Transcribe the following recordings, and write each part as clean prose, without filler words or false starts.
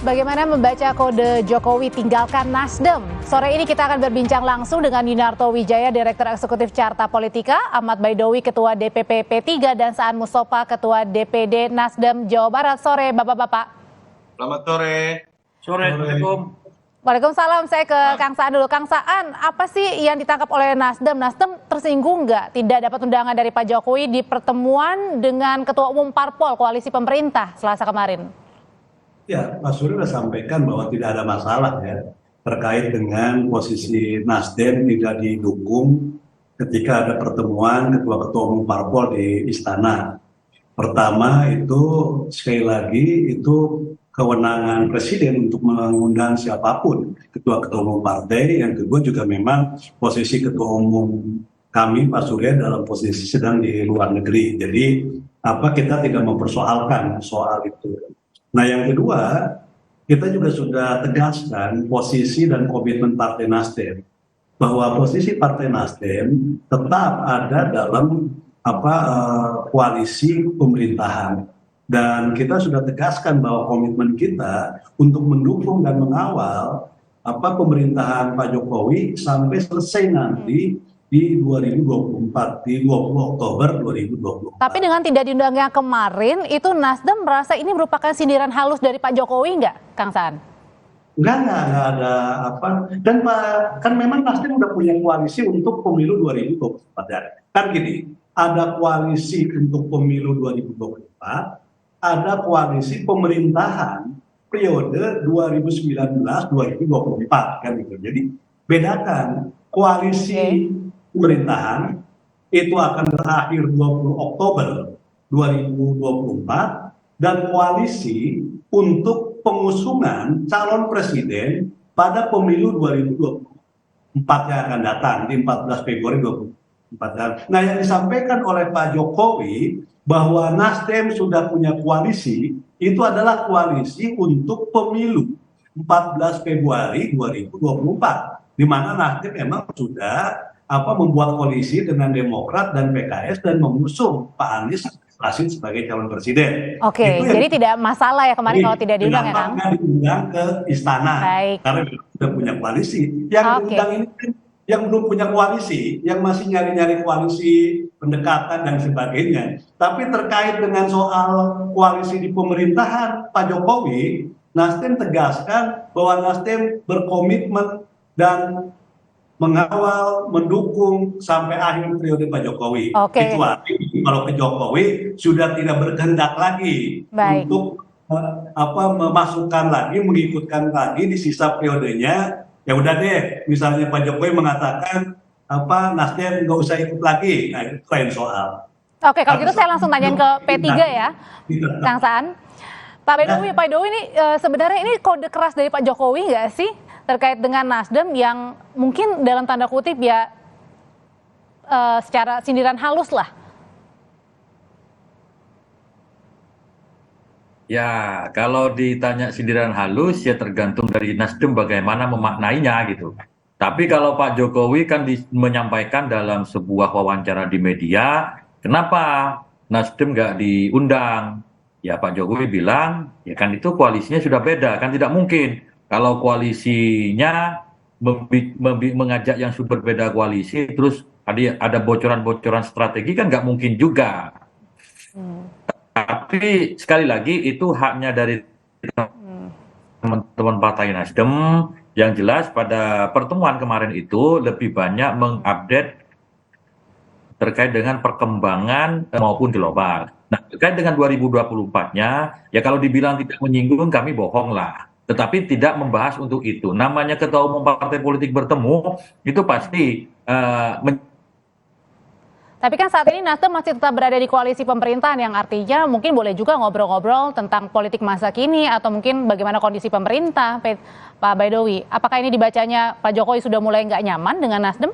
bagaimana membaca kode Jokowi tinggalkan Nasdem? Sore ini kita akan berbincang langsung dengan Yunarto Wijaya, Direktur Eksekutif Carta Politika, Ahmad Baidowi, Ketua DPP P3, dan Saan Mustafa, Ketua DPD Nasdem Jawa Barat. Sore Bapak-Bapak. Selamat sore. Assalamualaikum. Waalaikumsalam, saya ke Kang Saan dulu. Kang Saan, apa sih yang ditangkap oleh Nasdem? Nasdem tersinggung nggak tidak dapat undangan dari Pak Jokowi di pertemuan dengan Ketua Umum Parpol Koalisi Pemerintah Selasa kemarin? Ya, Pak Surya sudah sampaikan bahwa tidak ada masalah ya terkait dengan posisi Nasdem tidak didukung ketika ada pertemuan ketua-ketua umum parpol di Istana. Pertama itu sekali lagi itu kewenangan Presiden untuk mengundang siapapun ketua-ketua umum partai. Yang kedua juga memang posisi ketua umum kami Pak Surya dalam posisi sedang di luar negeri. Jadi kita tidak mempersoalkan soal itu. Nah yang kedua, kita juga sudah tegaskan posisi dan komitmen Partai Nasdem bahwa posisi Partai Nasdem tetap ada dalam koalisi pemerintahan, dan kita sudah tegaskan bahwa komitmen kita untuk mendukung dan mengawal pemerintahan Pak Jokowi sampai selesai nanti di 2024, di 20 Oktober 2024. Tapi dengan tidak diundangnya kemarin, itu Nasdem merasa ini merupakan sindiran halus dari Pak Jokowi nggak, Kang Saan? Enggak ada Dan kan memang Nasdem udah punya koalisi untuk pemilu 2024. Kan gini, ada koalisi untuk pemilu 2024, ada koalisi pemerintahan periode 2019-2024 kan gitu. Jadi bedakan koalisi pemerintahan itu akan berakhir 20 Oktober 2024 dan koalisi untuk pengusungan calon presiden pada pemilu 2024 yang akan datang di 14 Februari 2024. Nah yang disampaikan oleh Pak Jokowi bahwa Nasdem sudah punya koalisi itu adalah koalisi untuk pemilu 14 Februari 2024 di mana Nasdem memang sudah membuat koalisi dengan Demokrat dan PKS dan mengusung Pak Anies Rashid sebagai calon presiden. Oke, jadi tidak masalah ya kemarin kalau tidak diundang ya Kang? Diundang ke Istana. Baik. Karena sudah punya koalisi. Yang diundang ini kan yang belum punya koalisi, yang masih nyari-nyari koalisi, pendekatan dan sebagainya. Tapi terkait dengan soal koalisi di pemerintahan Pak Jokowi, Nasdem tegaskan bahwa Nasdem berkomitmen dan mengawal, mendukung sampai akhir periode Pak Jokowi. Kecuali kalau ke Jokowi sudah tidak berkehendak lagi untuk memasukkan lagi, mengikutkan lagi di sisa periodenya. Ya udah deh, misalnya Pak Jokowi mengatakan Nasdem nggak usah ikut lagi. Nah itu lain soal. Oke, kalau gitu saya langsung tanyain ke P3 ya, Kang Saan. Pak Baidowi ini sebenarnya ini kode keras dari Pak Jokowi nggak sih terkait dengan Nasdem yang mungkin dalam tanda kutip ya secara sindiran halus lah? Ya, kalau ditanya sindiran halus ya tergantung dari Nasdem bagaimana memaknainya gitu. Tapi kalau Pak Jokowi kan menyampaikan dalam sebuah wawancara di media, kenapa Nasdem nggak diundang? Ya Pak Jokowi bilang, ya kan itu koalisinya sudah beda, kan tidak mungkin. Kalau koalisinya mengajak yang sudah berbeda koalisi, terus ada bocoran-bocoran strategi kan nggak mungkin juga. Tapi sekali lagi itu haknya dari teman-teman Partai Nasdem. Yang jelas pada pertemuan kemarin itu lebih banyak mengupdate terkait dengan perkembangan maupun global. Nah terkait dengan 2024-nya, ya kalau dibilang tidak menyinggung kami bohong lah. Tetapi tidak membahas untuk itu. Namanya ketua umum partai politik bertemu, itu pasti. Tapi kan saat ini Nasdem masih tetap berada di koalisi pemerintahan, yang artinya mungkin boleh juga ngobrol-ngobrol tentang politik masa kini atau mungkin bagaimana kondisi pemerintah, Pak Baidowi. Apakah ini dibacanya Pak Jokowi sudah mulai nggak nyaman dengan Nasdem?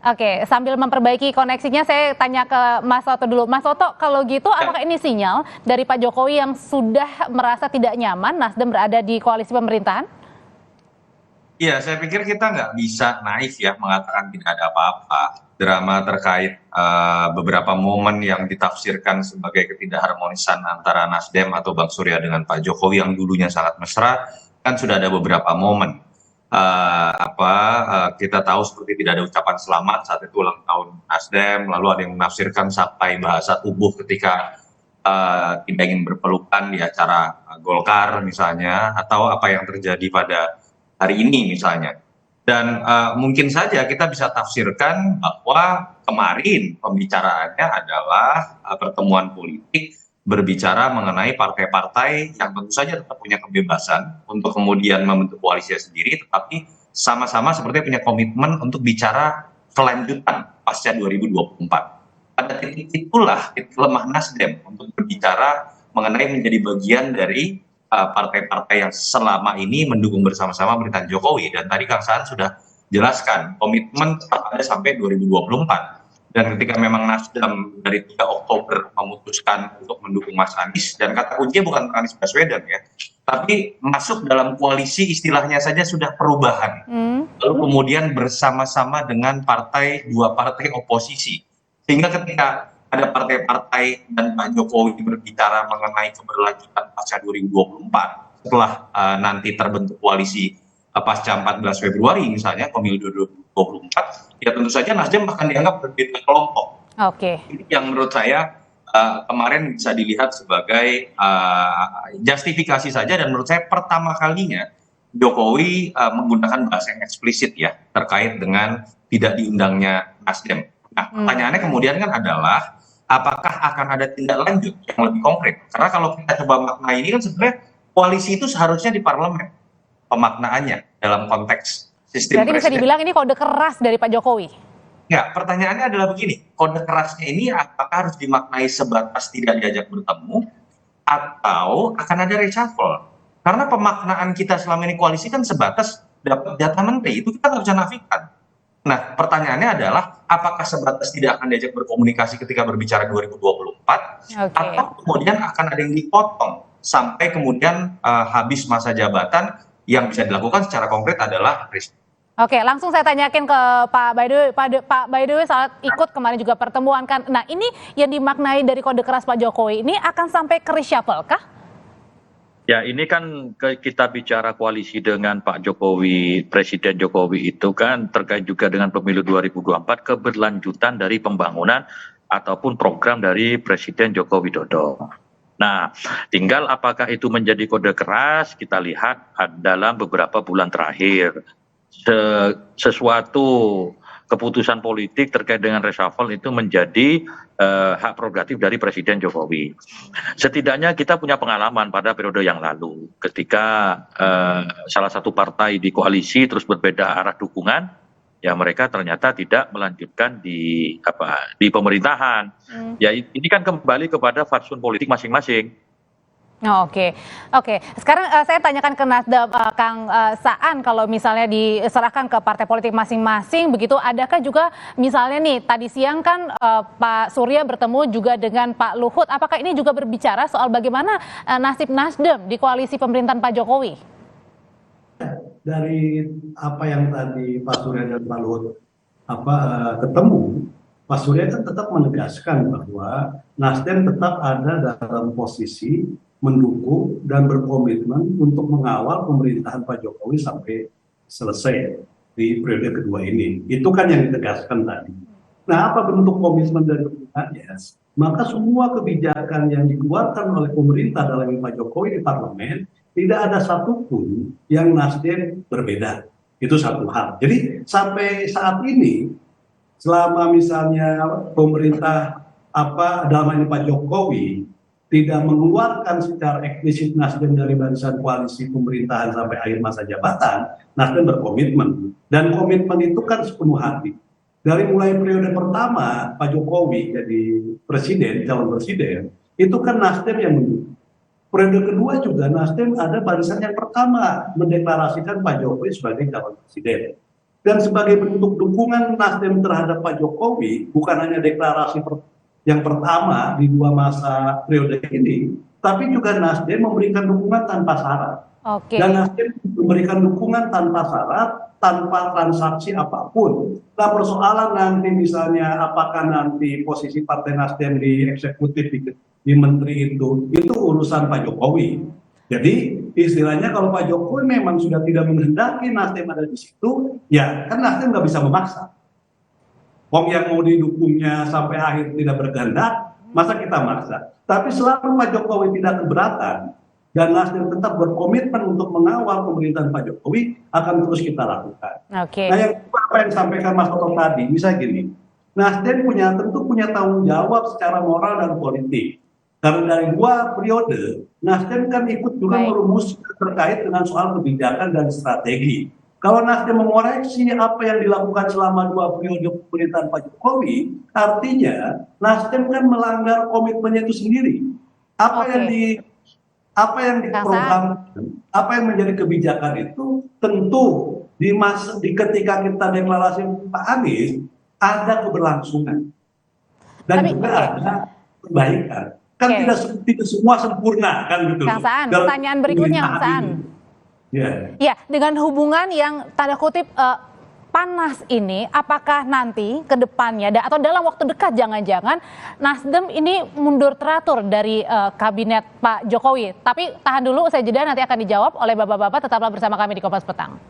Oke, sambil memperbaiki koneksinya saya tanya ke Mas Soto dulu. Mas Soto, kalau gitu apakah ini sinyal dari Pak Jokowi yang sudah merasa tidak nyaman Nasdem berada di koalisi pemerintahan? Iya, saya pikir kita nggak bisa naif ya mengatakan tidak ada apa-apa. Drama terkait beberapa momen yang ditafsirkan sebagai ketidakharmonisan antara Nasdem atau Bang Surya dengan Pak Jokowi yang dulunya sangat mesra, kan sudah ada beberapa momen. Kita tahu seperti tidak ada ucapan selamat saat itu ulang tahun Nasdem, lalu ada yang menafsirkan sampai bahasa tubuh ketika tidak ingin berpelukan di acara Golkar misalnya, atau apa yang terjadi pada hari ini misalnya. Dan mungkin saja kita bisa tafsirkan bahwa kemarin pembicaraannya adalah pertemuan politik berbicara mengenai partai-partai yang tentu saja tetap punya kebebasan untuk kemudian membentuk koalisi sendiri, tetapi sama-sama sepertinya punya komitmen untuk bicara kelanjutan pasca 2024. Pada titik itulah titik lemah Nasdem untuk berbicara mengenai menjadi bagian dari partai-partai yang selama ini mendukung bersama-sama pemerintahan Jokowi. Dan tadi Kang Saan sudah jelaskan komitmen tetap ada sampai 2024. Dan ketika memang Nasdem dari 3 Oktober memutuskan untuk mendukung Mas Anies, dan kata kuncinya bukan Anies Baswedan ya, tapi masuk dalam koalisi istilahnya saja sudah perubahan. Lalu kemudian bersama-sama dengan dua partai oposisi. Sehingga ketika ada partai-partai dan Pak Jokowi berbicara mengenai keberlanjutan pasca 2024 setelah nanti terbentuk koalisi pasca 14 Februari misalnya pemilu 2024, ya tentu saja Nasdem akan dianggap berbeda kelompok. Ini yang menurut saya kemarin bisa dilihat sebagai justifikasi saja, dan menurut saya pertama kalinya Jokowi menggunakan bahasa yang eksplisit ya terkait dengan tidak diundangnya Nasdem. Nah, pertanyaannya kemudian kan adalah apakah akan ada tindak lanjut yang lebih konkret? Karena kalau kita coba makna ini kan sebenarnya koalisi itu seharusnya di parlemen pemaknaannya dalam konteks sistem Berarti bisa dibilang ini kode keras dari Pak Jokowi? Ya, pertanyaannya adalah begini, kode kerasnya ini apakah harus dimaknai sebatas tidak diajak bertemu atau akan ada reshuffle? Karena pemaknaan kita selama ini koalisi kan sebatas dapat jatah menteri, itu kita nggak bisa nafikan. Nah, pertanyaannya adalah apakah sebatas tidak akan diajak berkomunikasi ketika berbicara 2024 atau kemudian akan ada yang dipotong sampai kemudian habis masa jabatan, yang bisa dilakukan secara konkret adalah Oke, langsung saya tanyakin ke Pak Baidowi. Pak Baidowi saat ikut kemarin juga pertemuan kan. Nah, ini yang dimaknai dari kode keras Pak Jokowi ini akan sampai ke reshuffle kah? Ya, ini kan kita bicara koalisi dengan Pak Jokowi, Presiden Jokowi itu kan terkait juga dengan pemilu 2024, keberlanjutan dari pembangunan ataupun program dari Presiden Joko Widodo. Nah, tinggal apakah itu menjadi kode keras, kita lihat dalam beberapa bulan terakhir. Sesuatu keputusan politik terkait dengan reshuffle itu menjadi hak prerogatif dari Presiden Jokowi. Setidaknya kita punya pengalaman pada periode yang lalu ketika salah satu partai di koalisi terus berbeda arah dukungan, ya mereka ternyata tidak melanjutkan di pemerintahan. Ya ini kan kembali kepada fatsun politik masing-masing. Oke. Sekarang saya tanyakan ke Nasdem, Kang Saan, kalau misalnya diserahkan ke partai politik masing-masing, begitu, adakah juga misalnya nih tadi siang kan Pak Surya bertemu juga dengan Pak Luhut, apakah ini juga berbicara soal bagaimana nasib Nasdem di koalisi pemerintahan Pak Jokowi? Dari apa yang tadi Pak Surya dan Pak Luhut ketemu, Pak Surya kan tetap menegaskan bahwa Nasdem tetap ada dalam posisi mendukung dan berkomitmen untuk mengawal pemerintahan Pak Jokowi sampai selesai di periode kedua ini. Itu kan yang ditegaskan tadi. Nah, apa bentuk komitmen dari pemerintahnya? Maka semua kebijakan yang dikeluarkan oleh pemerintah dalam Pak Jokowi di parlemen, tidak ada satupun yang Nasdem berbeda. Itu satu hal. Jadi sampai saat ini, selama misalnya pemerintah dalam ini Pak Jokowi tidak mengeluarkan secara eksplisit Nasdem dari barisan koalisi pemerintahan sampai akhir masa jabatan, Nasdem berkomitmen. Dan komitmen itu kan sepenuh hati. Dari mulai periode pertama Pak Jokowi jadi calon presiden, itu kan Nasdem yang mendukung. Periode kedua juga Nasdem ada barisan yang pertama mendeklarasikan Pak Jokowi sebagai calon presiden. Dan sebagai bentuk dukungan Nasdem terhadap Pak Jokowi, bukan hanya deklarasi yang pertama di 2 masa periode ini, tapi juga Nasdem memberikan dukungan tanpa syarat. Oke. Dan Nasdem memberikan dukungan tanpa syarat, tanpa transaksi apapun. Nah, persoalan nanti misalnya apakah nanti posisi Partai Nasdem di eksekutif, di menteri itu urusan Pak Jokowi. Jadi istilahnya kalau Pak Jokowi memang sudah tidak menghendaki Nasdem ada di situ, ya kan Nasdem nggak bisa memaksa. Wong yang mau didukungnya sampai akhir tidak berkehendak, masa kita maksa? Tapi selama Pak Jokowi tidak keberatan dan Nasdem tetap berkomitmen untuk mengawal pemerintahan Pak Jokowi, akan terus kita lakukan. Oke. Nah, yang apa yang disampaikan Mas Toto tadi, misalnya gini, Nasdem tentu punya tanggung jawab secara moral dan politik. Karena dari 2 periode, Nasdem kan ikut juga merumuskan terkait dengan soal kebijakan dan strategi. Kalau Nasdem mengoreksi apa yang dilakukan selama 2 periode pemerintahan Pak Jokowi, artinya Nasdem kan melanggar komitmennya itu sendiri. Apa yang diprogram, apa yang menjadi kebijakan itu tentu di ketika kita deklarasi Pak Anies ada keberlangsungan dan juga ada perbaikan. Kan tidak semua sempurna kan gitu. Kang Saan, pertanyaan berikutnya Kang Saan. Ya, dengan hubungan yang tanda kutip panas ini, apakah nanti ke depannya atau dalam waktu dekat jangan-jangan Nasdem ini mundur teratur dari kabinet Pak Jokowi? Tapi tahan dulu, saya jeda, nanti akan dijawab oleh bapak-bapak. Tetaplah bersama kami di Kompas Petang.